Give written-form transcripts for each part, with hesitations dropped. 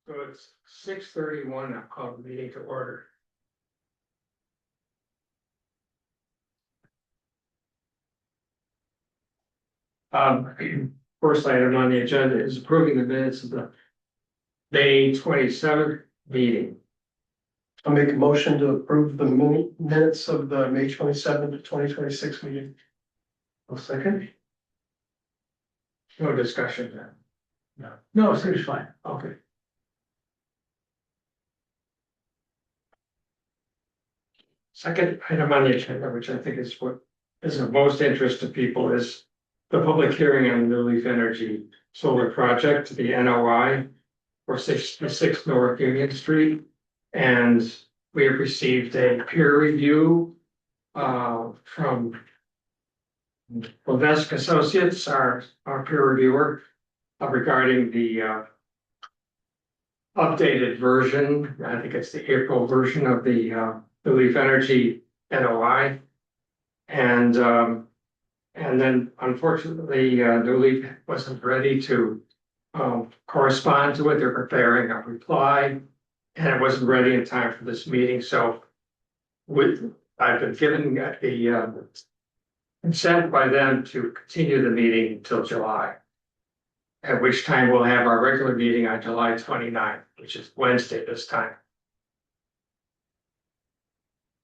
So it's 6:31. I'll call the meeting to order. First item on the agenda is approving the minutes of the May 27th meeting. I'll make a motion to approve the minutes of the May 27th, 2026 meeting. A second. No discussion then. No, it seems fine. Okay. Second item on the agenda, which I think is what is of most interest to people, is the public hearing on the New Leaf Energy Solar Project, the NOI for 66 North Union Street. And we have received a peer review from Levesque Associates, our peer reviewer, regarding the updated version. I think it's the April version of the New Leaf Energy NOI. And then unfortunately, New Leaf wasn't ready to correspond to it. They're preparing a reply, and it wasn't ready in time for this meeting. So I've been given the consent by them to continue the meeting until July, at which time we'll have our regular meeting on July 29th, which is Wednesday this time.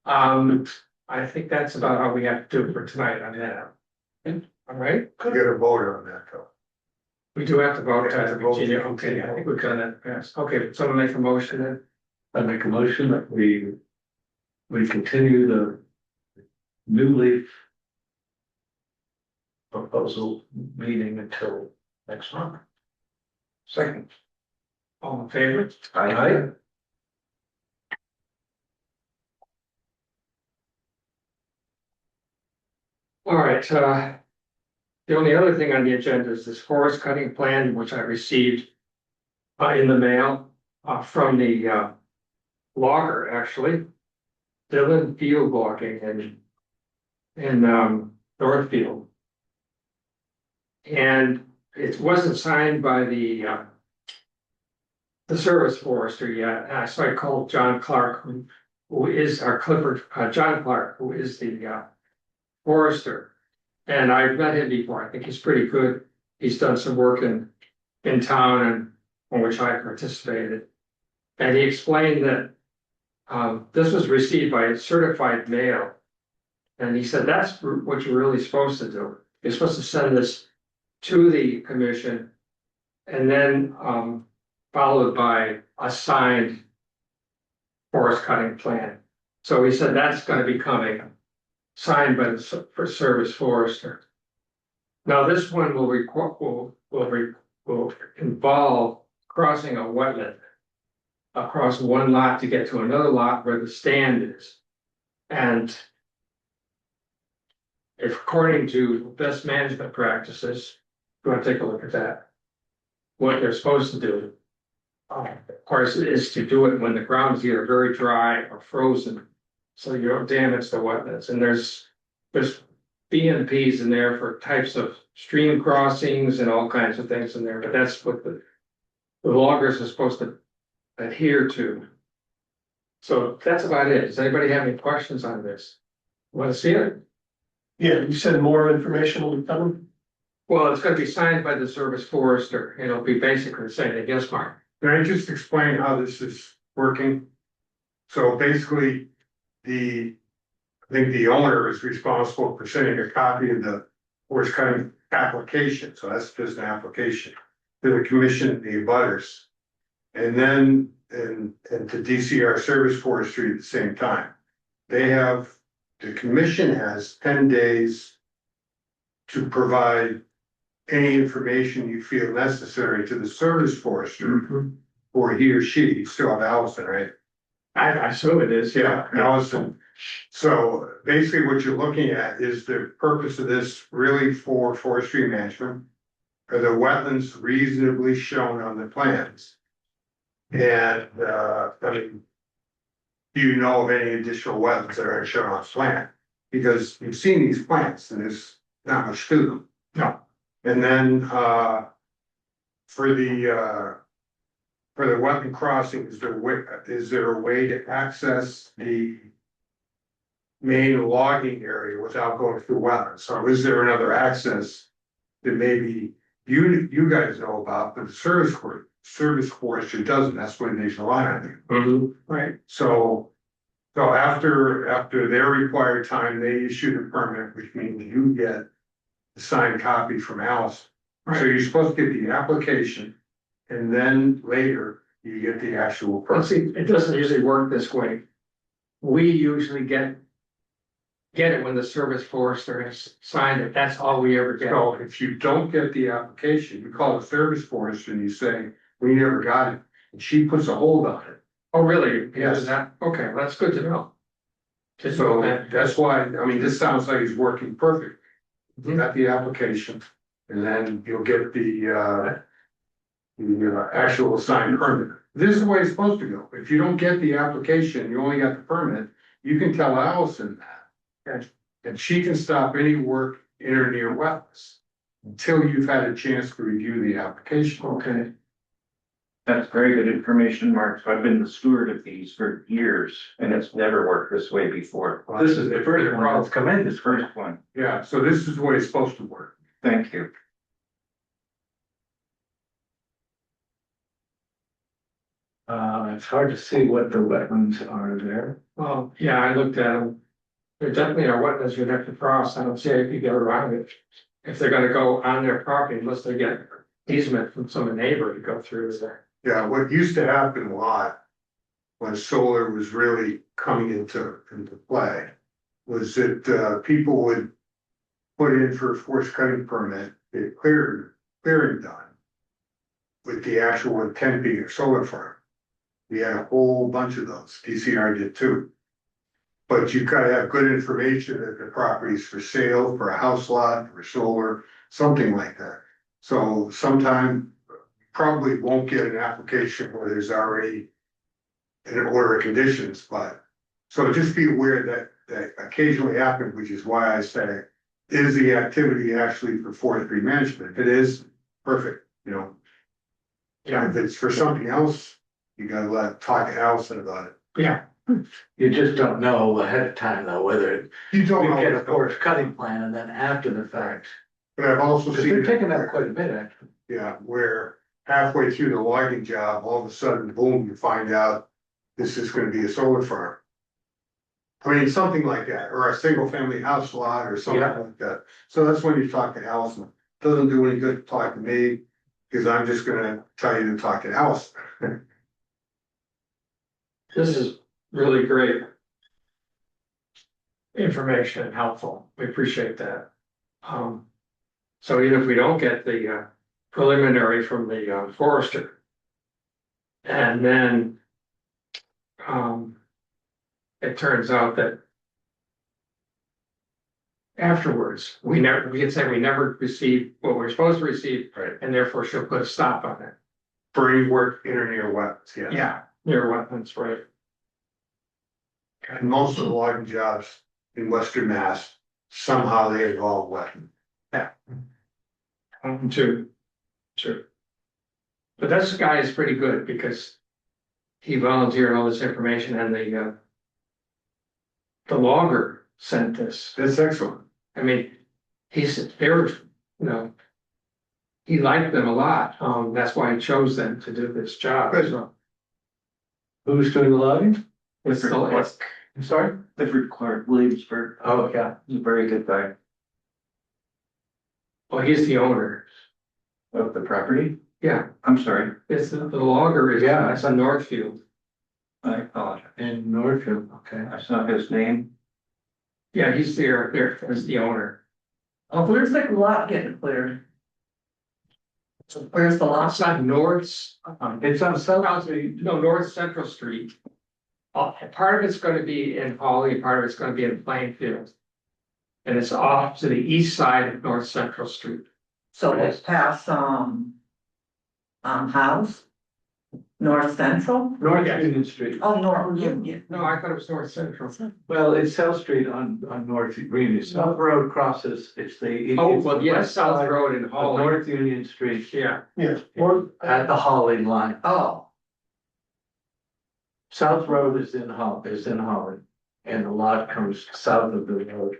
I think that's about all we have to do for tonight on that. All right, You gotta vote on that though. we do have to vote We have to to vote to continue. Okay, continue. I think we've done that. Yes. Okay, someone make a motion then. I make a motion that we continue the New Leaf proposal meeting until next month. Second. All in favor? Aye. All right, the only other thing on the agenda is this forest cutting plan, which I received in the mail from the logger, actually. Dylan Field Logging in Northfield. And it wasn't signed by the service forester yet. So I called John Clark, who is our Clifford, John Clark, who is the forester. And I've met him before. I think he's pretty good. He's done some work in town and on which I participated. And he explained that this was received by certified mail. And he said, that's what you're really supposed to do. You're supposed to send this to the commission and then followed by a signed forest cutting plan. So he said, that's going to be coming, signed by the service forester. Now, this one will involve crossing a wetland across one lot to get to another lot where the stand is. And if according to best management practices, you want to take a look at that, what they're supposed to do, of course, is to do it when the ground is either very dry or frozen, so you don't damage the wetlands. And there's BMPs in there for types of stream crossings and all kinds of things in there, but that's what the loggers are supposed to adhere to. So that's about it. Does anybody have any questions on this? Want to see it? Yeah, you said more information will be coming. Well, it's going to be signed by the service forester. It'll be basically saying, yes, Mark. Can I just explain how this is working? So basically, I think the owner is responsible for sending a copy of the forest cutting application, so that's just an application to the commission, the abutters. And then, and to DCR Service Forestry at the same time. The commission has 10 days to provide any information you feel necessary to the service forester, or he or she. You still have Allison, right? I assume it is, Yeah, Allison. So basically what you're looking at is the purpose of this really for forestry management. Are the wetlands reasonably shown on the plans? And, I mean, do you know of any additional wetlands that aren't shown on the plan? Because you've seen these plants and there's not much to them. No. And then, for the wetland crossing, is there a way to access the main logging area without going through wetlands? So is there another access that maybe you guys know about, but the service forestry doesn't, that's what they rely on. Right, So after their required time, they issue the permit, which means you get the signed copy from Alice. So right. you're supposed to get the application, and then later you get the actual Well, permit. see, it doesn't usually work this way. We usually get it when the service forester has signed it. That's all we ever get. So if you don't get the application, you call the service forester and you say, we never got it, and she puts a hold on it. Oh, really? Yes. Okay, well, that's good to know. So that's why, I mean, this sounds like it's working perfect. You got the application, and then you'll get the actual signed permit. This is the way it's supposed to go. If you don't get the application, you only got the permit, you can tell Allison that. And she can stop any work in or near wetlands until you've had a chance to review the application. Okay, That's very good information, Mark. So I've been the steward of these for years and it's never worked this way before. This is the first one that's come in. This first one. Yeah, so this is the way it's supposed to work. Thank you. It's hard to see what the wetlands are there. well, yeah, I looked at them. There definitely are wetlands you'd have to cross. I don't see how you could get around it. If they're gonna go on their property, unless they get easement from some neighbor to go through there. Yeah, what used to happen a lot when solar was really coming into play was that people would put in for a forest cutting permit, get clearing done with the actual intent being a solar farm. We had a whole bunch of those. DCR did too. But you gotta have good information that the property's for sale, for a house lot, for solar, something like that. So sometime probably won't get an application where there's already an order of conditions, but. So just be aware that occasionally happens, which is why I say, is the activity actually for forestry management? If it is, perfect, you know. Yeah, If it's for something else, you gotta talk to Allison about it. yeah, You just don't know ahead of time though, whether You don't we know. get a forest cutting plan and then after the fact. But I've also Because seen. they're taking that quite a bit actually. Yeah, where halfway through the logging job, all of a sudden, boom, you find out this is gonna be a solar farm. I mean, something like that, or a single family house lot or something Yeah. like that. So that's when you talk to Allison. Doesn't do any good to talk to me, because I'm just gonna tell you to talk to Allison. this is really great information and helpful. We appreciate that. So even if we don't get the preliminary from the forester. And then it turns out that afterwards, we can say we never received what we're supposed to receive, Right. and therefore she'll put a stop on it. For any work in or near wetlands, yes. Yeah, near wetlands, right? And most of the logging jobs in Western Mass, somehow they involve wetland. True. But this guy is pretty good because he volunteered all this information and the logger sent this. That's excellent. I mean, they were, he liked them a lot. That's why he chose them to do this job. Good. So Who's doing the logging? it's I'm sorry? Clifford Clark, Williamsburg. Oh, yeah. He's a very good guy. well, he's the owner. Of the property? Yeah, I'm sorry. it's the logger is, Yeah. it's on Northfield. I apologize. In Northfield, okay. I saw his name. Yeah, he's there as the owner. Oh, where's the lot getting cleared? Where's the lot? It's on North, It's on South. North Central Street. Part of it's gonna be in Hawley, part of it's gonna be in Plainfield. And it's off to the east side of North Central Street. So it's past, house? North Central? North Yes. Union Street. Oh, North Union. No, I thought it was North Central. Well, it's South Street on North Union. South Road crosses, it's the. Oh, it's well, the yes, west South side Road in of Holly, North Union Street yeah, Yeah, or, at the Holly line. Oh, South Road is in Holly, and the lot comes south of the road.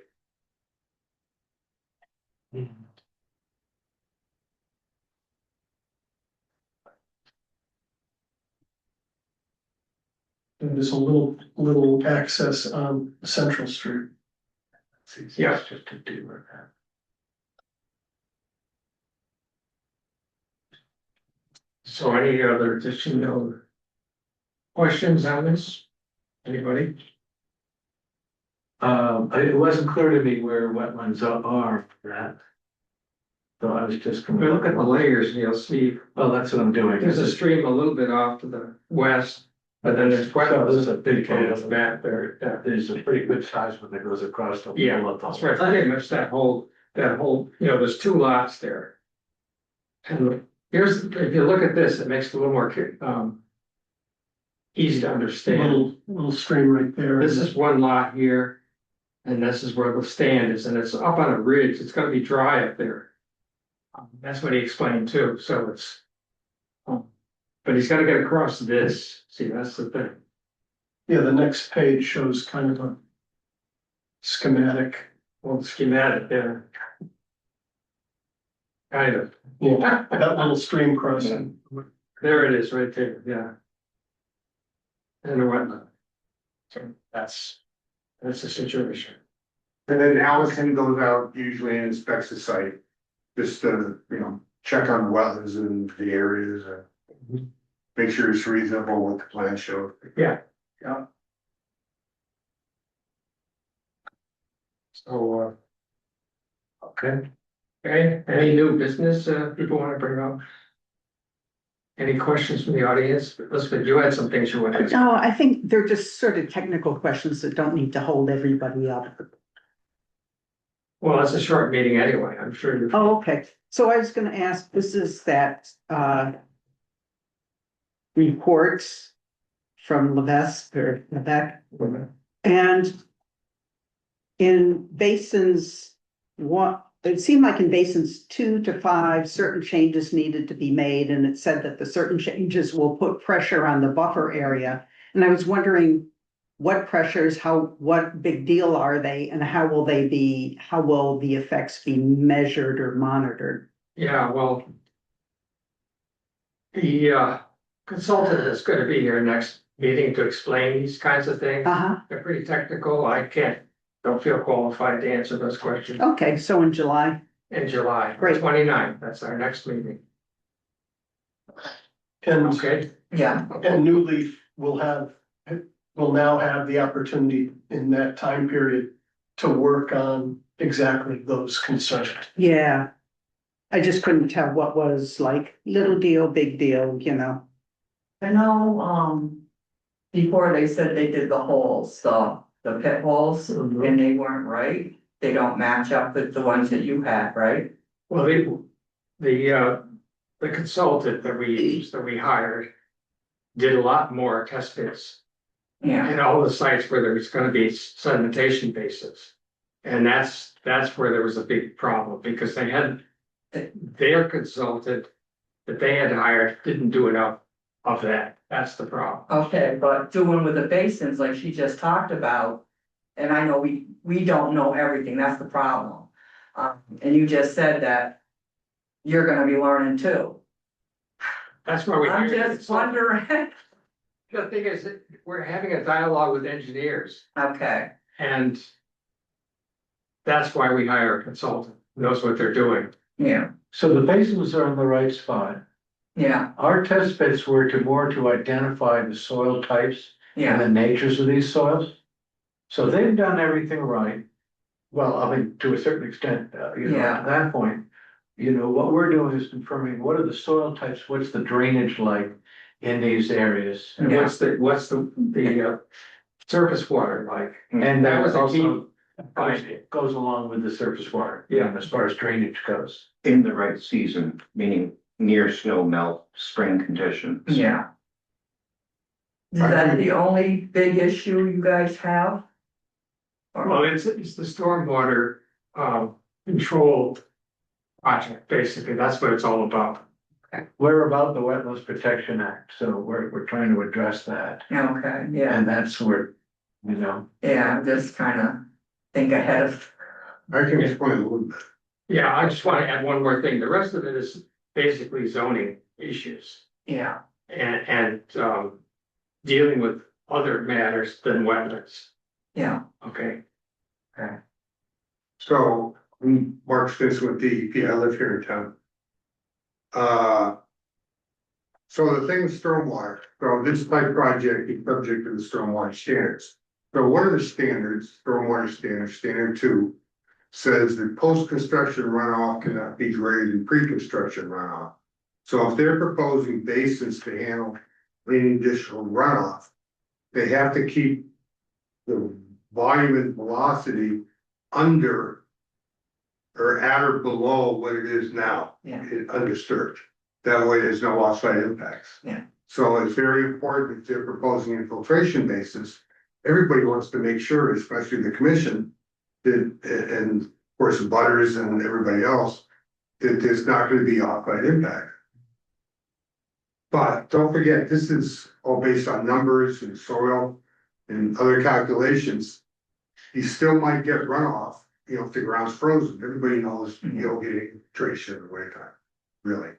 there's a little access on Central Street. Yeah. It's just a dealer. so any other additional questions on this? Anybody? It wasn't clear to me where wetlands are for that. So I was just If gonna you look at the layers, and you'll see, well, that's what I'm doing. there's a stream a little bit off to the west, but then there's So there's wetlands a big on the map there, yeah. There's a pretty good size one that goes across the. Yeah, middle of the that's whole right, pretty much that whole, there's two lots there. And here's, if you look at this, it makes it a little more, easy to understand. Little stream right there. This is one lot here, and this is where the stand is, and it's up on a ridge, it's gonna be dry up there. That's what he explained too, so it's. But he's gotta get across this, see, that's the thing. Yeah, the next page shows kind of a schematic. Well, the schematic there. Kind of, Yeah, that little stream crossing. there it is, right there, yeah. And the wetland. So that's the situation. And then Allison goes out usually and inspects the site, just to, check on the wetlands and the areas and make sure it's reasonable what the plan showed. Yeah, yeah. So, Okay. okay, any new business, people wanna bring up? Any questions from the audience? Elizabeth, you had some things you wanted to ask. No, I think they're just sort of technical questions that don't need to hold everybody up. Well, it's a short meeting anyway, I'm sure you're. Oh, okay. So I was gonna ask, this is that reports from Levesque or Levesque, and in basins, it seemed like in basins 2 to 5, certain changes needed to be made, and it said that the certain changes will put pressure on the buffer area. And I was wondering what pressures, what big deal are they, and how will the effects be measured or monitored? Yeah, well. The consultant is gonna be here next meeting to explain these kinds of things. Uh-huh, They're pretty technical, don't feel qualified to answer those questions. okay, so in July, In July, Great. 29th, that's our next meeting, And, okay? yeah, and New Leaf will now have the opportunity in that time period to work on exactly those concerns. yeah. I just couldn't tell what was like little deal, big deal, I know, before they said they did the holes, the pit holes, and they weren't right. They don't match up with the ones that you had, right? Well, the consultant that we hired did a lot more test pits Yeah, in all the sites where there's gonna be sedimentation bases. And that's where there was a big problem, because their consultant that they had hired didn't do enough of that. That's the problem. okay, but doing with the basins like she just talked about. And I know we don't know everything, that's the problem. And you just said that you're gonna be learning too. That's why we I'm hired a just consultant. wondering, The thing is, that we're having a dialogue with engineers, okay, and that's why we hire a consultant, who knows what they're doing. yeah, So the basins are in the right spot. yeah, Our test pits were to identify the soil types and yeah, the natures of these soils. So they've done everything right. Well, I mean, to a certain extent, Yeah. to that point. What we're doing is confirming what are the soil types, what's the drainage like in these areas? And Yeah. what's the surface water like? And That that was was a key also finding. goes along with the surface water. Yeah. As far as drainage goes. In the right season, meaning near snow melt, spring conditions. yeah. Is that the only big issue you guys have? Well, it's the stormwater, control project, basically, that's what it's all about. We're about the Wetlands Protection Act, so we're trying to address that. Okay, yeah, And that's where, you know, yeah, I'm just trying to think ahead of, I can explain a little bit. Yeah, I just wanna add one more thing, the rest of it is basically zoning issues yeah, and dealing with other matters than wetlands, yeah, okay? So, Mark Stinson with DEP, I live here in town. So the thing with stormwater, so this type project is subject to the stormwater standards. So one of the standards, stormwater standards, standard 2, says that post-construction runoff cannot be greater than pre-construction runoff. So if they're proposing basins to handle any additional runoff, they have to keep the volume and velocity under or at or below what it is now. Yeah. Undisturbed. That way there's no offsite impacts. Yeah. So it's very important if they're proposing infiltration bases. Everybody wants to make sure, especially the commission, that, and of course the butters and everybody else, that there's not going to be offsite impact. But don't forget, this is all based on numbers and soil and other calculations. You still might get runoff, you know, if the ground's frozen. Everybody knows you'll get infiltration in the wintertime, really.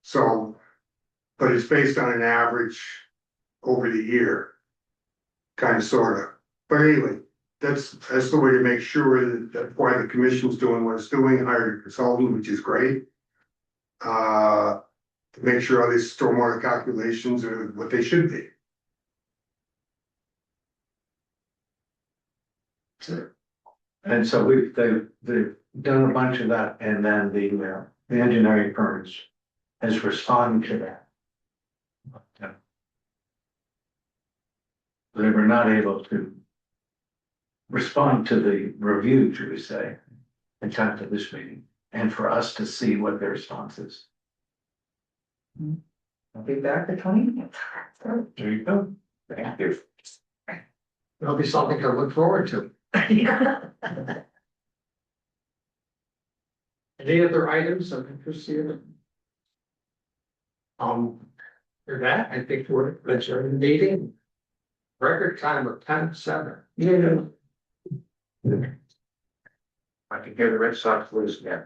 So, but it's based on an average over the year, kind of, sort of. But anyway, that's the way to make sure that's why the commission's doing what it's doing, hired a consultant, which is great. To make sure all these stormwater calculations are what they should be. and so they've done a bunch of that, and then the engineering firms has responded to that. They were not able to respond to the review, should we say, in time to this meeting, and for us to see what their response is. I'll be back the 20th. There you go. Thank you. It'll be something to look forward to. Yeah. Any other items of interest here? For that, I think we're adjourned the meeting. Record time of 10:07. Yeah. I can hear the Red Sox lose again.